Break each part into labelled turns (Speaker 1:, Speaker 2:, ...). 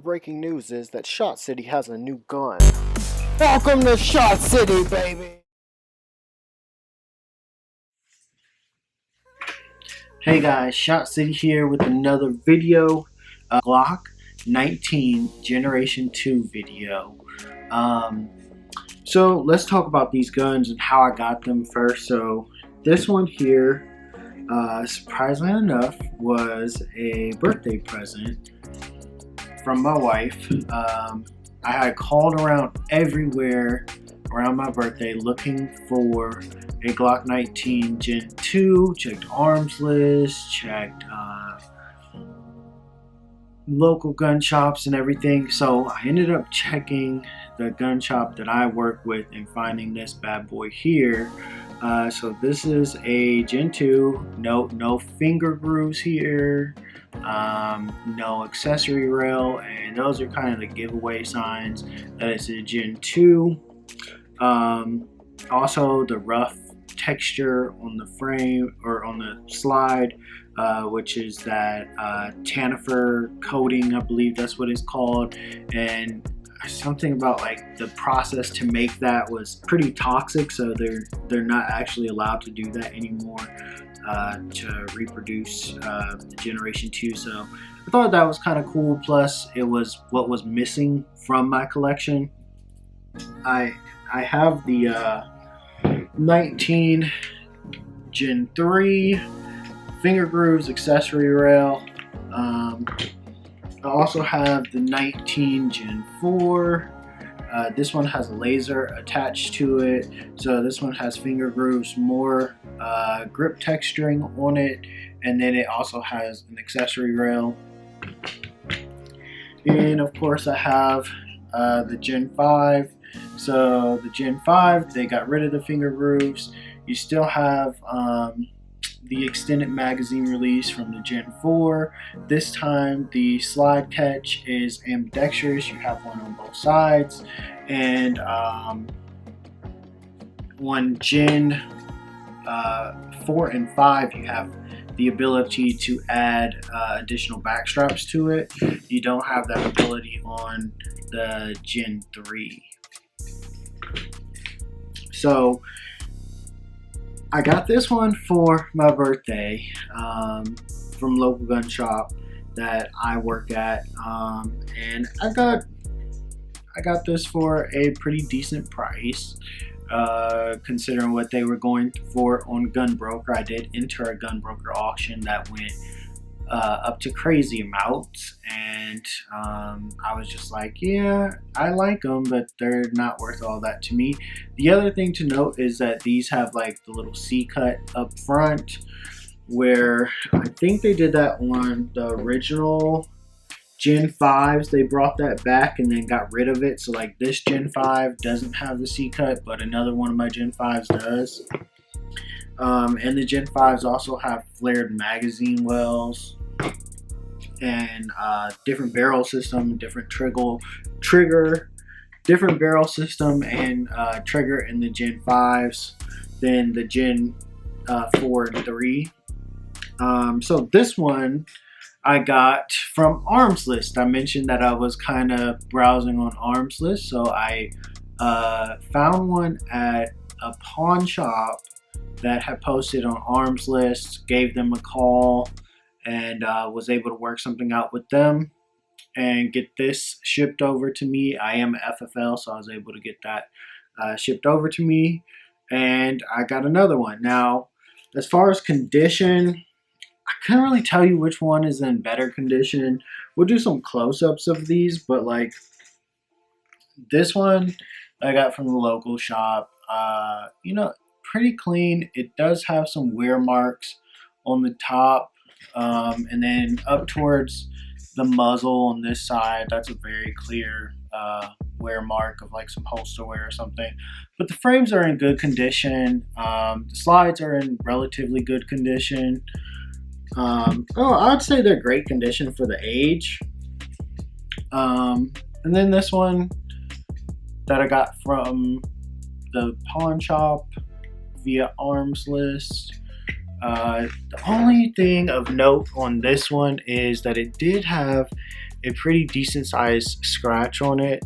Speaker 1: breaking news is that Shot City has a new gun. Welcome to Shot City, baby! Hey guys, Shot City here with another video. Glock 19 Generation 2 video. So let's talk about these guns and how I got them first. So this one here, surprisingly enough, was a birthday present from my wife. I had called around everywhere around my birthday looking for a Glock 19 Gen 2, checked arms list, checked local gun shops and everything. So I ended up checking the gun shop that I work with and finding this bad boy here. So this is a Gen 2, no finger grooves here, no accessory rail, and those are kind of the giveaway signs that it's a Gen 2. Also the rough texture on the frame or on the slide, which is that Tanifer coating, I believe that's what it's called, and something about like the process to make that was pretty toxic, so they're not actually allowed to do that anymore to reproduce the Generation 2. So I thought that was kind of cool, plus it was what was missing from my collection. I have the 19 Gen 3 finger grooves, accessory rail. I also have the 19 Gen 4. This one has a laser attached to it, so this one has finger grooves, more grip texturing on it, and then it also has an accessory rail. And of course I have the Gen 5. So the Gen 5, they got rid of the finger grooves. You still have the extended magazine release from the Gen 4. This time the slide catch is ambidextrous. You have one on both sides. And on Gen 4 and 5, you have the ability to add additional back straps to it. You don't have that ability on the Gen 3. So I got this one for my birthday from local gun shop that I work at, and I got this for a pretty decent price considering what they were going for on Gunbroker. I did enter a Gunbroker auction that went up to crazy amounts, and I was just like, yeah, I like them, but they're not worth all that to me. The other thing to note is that these have like the little C cut up front, where I think they did that on the original Gen 5s. They brought that back and then got rid of it. So like this Gen 5 doesn't have the C cut, but another one of my Gen 5s does. And the Gen 5s also have flared magazine wells and different barrel system, different trigger, different barrel system and trigger in the Gen 5s than the Gen 4 and 3. So this one I got from Arms List. I mentioned that I was kind of browsing on Arms List, so I found one at a pawn shop that had posted on Arms List, gave them a call, and was able to work something out with them and get this shipped over to me. I am FFL, so I was able to get that shipped over to me, and I got another one. Now, as far as condition, I couldn't really tell you which one is in better condition. We'll do some close-ups of these, but like this one I got from the local shop, you know, pretty clean. It does have some wear marks on the top, and then up towards the muzzle on this side, that's a very clear wear mark of like some holster wear or something. But the frames are in good condition. The slides are in relatively good condition. I'd say they're great condition for the age. And then this one that I got from the pawn shop via Arms List. The only thing of note on this one is that it did have a pretty decent sized scratch on it.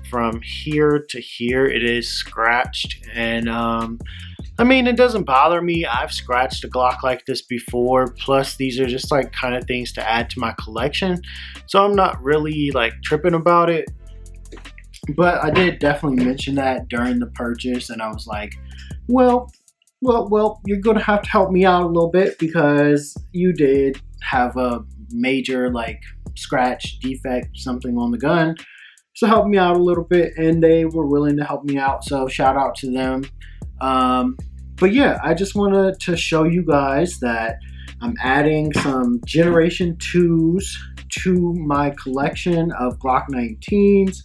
Speaker 1: From here to here, it is scratched, and I mean, it doesn't bother me. I've scratched a Glock like this before. Plus, these are just like kind of things to add to my collection, so I'm not really like tripping about it. But I did definitely mention that during the purchase, and I was like, well, you're gonna have to help me out a little bit because you did have a major like scratch defect, something on the gun. So help me out a little bit, and they were willing to help me out. So shout out to them. But yeah, I just wanted to show you guys that I'm adding some Generation 2s to my collection of Glock 19s.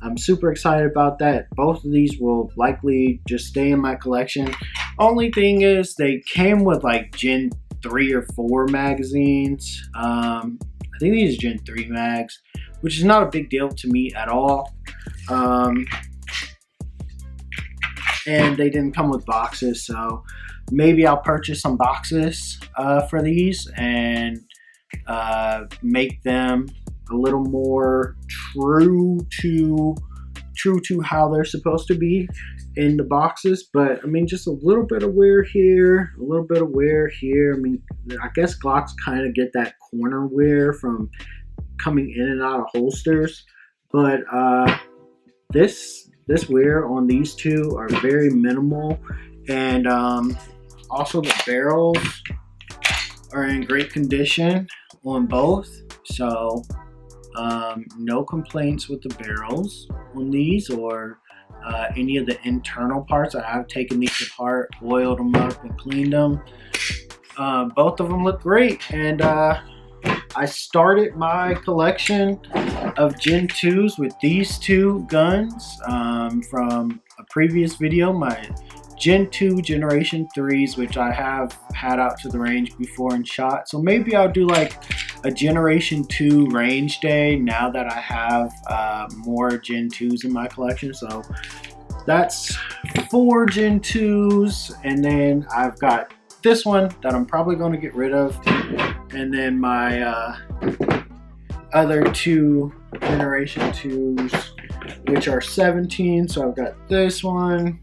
Speaker 1: I'm super excited about that. Both of these will likely just stay in my collection. Only thing is they came with like Gen 3 or 4 magazines. I think these are Gen 3 mags, which is not a big deal to me at all. And they didn't come with boxes, so maybe I'll purchase some boxes for these and make them a little more true to how they're supposed to be in the boxes. But I mean, just a little bit of wear here, a little bit of wear here. I mean, I guess Glocks kind of get that corner wear from coming in and out of holsters, but this wear on these two are very minimal, and also the barrels are in great condition on both, so no complaints with the barrels on these or any of the internal parts. I have taken these apart, oiled them up, and cleaned them. Both of them look great, and I started my collection of Gen 2s with these two guns from a previous video, my Gen 2 Generation 3s, which I have had out to the range before and shot. So maybe I'll do like a Generation 2 range day now that I have more Gen 2s in my collection. So that's 4 Gen 2s, and then I've got this one that I'm probably going to get rid of, and then my other 2 Generation 2s, which are 17. So I've got this one,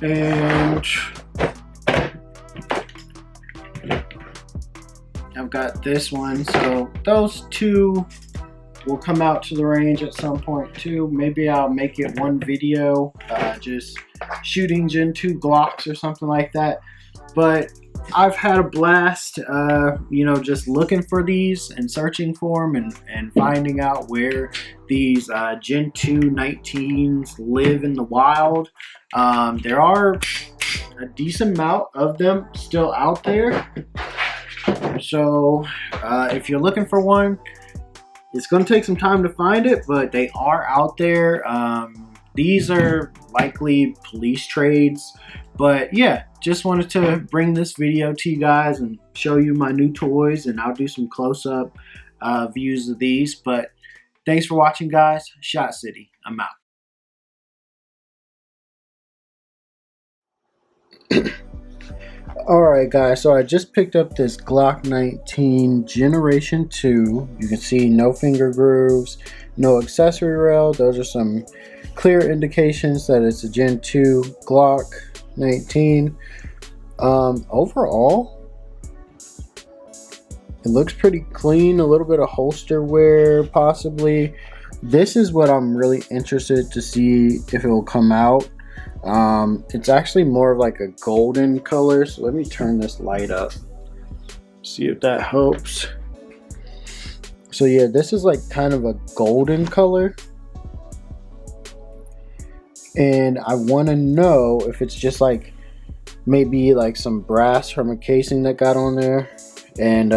Speaker 1: and I've got this one. So those 2 will come out to the range at some point too. Maybe I'll make it one video, just shooting Gen 2 Glocks or something like that. But I've had a blast, you know, just looking for these and searching for them and finding out where these Gen 2 19s live in the wild. There are a decent amount of them still out there. So if you're looking for one, it's going to take some time to find it, but they are out there. These are likely police trades. But yeah, just wanted to bring this video to you guys and show you my new toys, and I'll do some close-up views of these. But thanks for watching, guys. Shot City, I'm out. Alright guys, so I just picked up this Glock 19 Generation 2. You can see no finger grooves, no accessory rail. Those are some clear indications that it's a Gen 2 Glock 19. Overall, it looks pretty clean. A little bit of holster wear possibly. This is what I'm really interested to see if it will come out. It's actually more of like a golden color, so let me turn this light up, see if that helps. So yeah, this is like kind of a golden color, and I want to know if it's just like maybe like some brass from a casing that got on there, and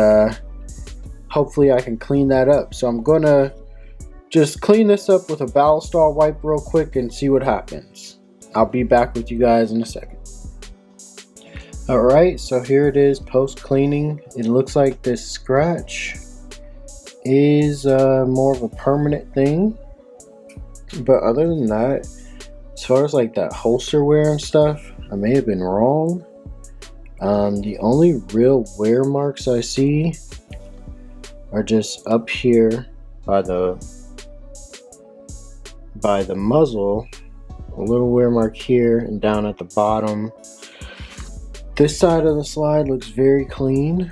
Speaker 1: hopefully I can clean that up. So I'm gonna just clean this up with a Ballistol wipe real quick and see what happens. I'll be back with you guys in a second. Alright, so here it is post cleaning. It looks like this scratch is more of a permanent thing. But other than that, as far as like that holster wear and stuff, I may have been wrong. The only real wear marks I see are just up here by the muzzle, a little wear mark here, and down at the bottom. This side of the slide looks very clean.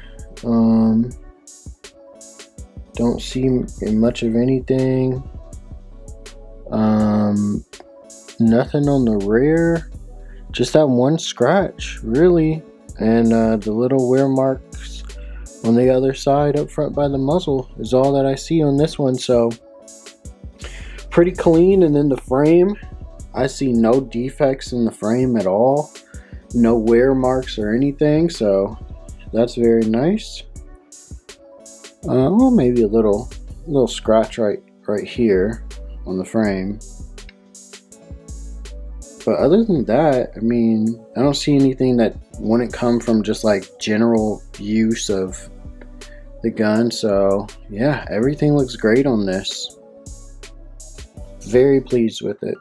Speaker 1: Don't see much of anything. Nothing on the rear. Just that one scratch, really. And the little wear marks on the other side up front by the muzzle is all that I see on this one. So pretty clean. And then the frame, I see no defects in the frame at all. No wear marks or anything. So that's very nice. Well, maybe a little scratch right here on the frame. But other than that, I mean, I don't see anything that wouldn't come from just like general use of the gun. So yeah, everything looks great on this. Very pleased with it.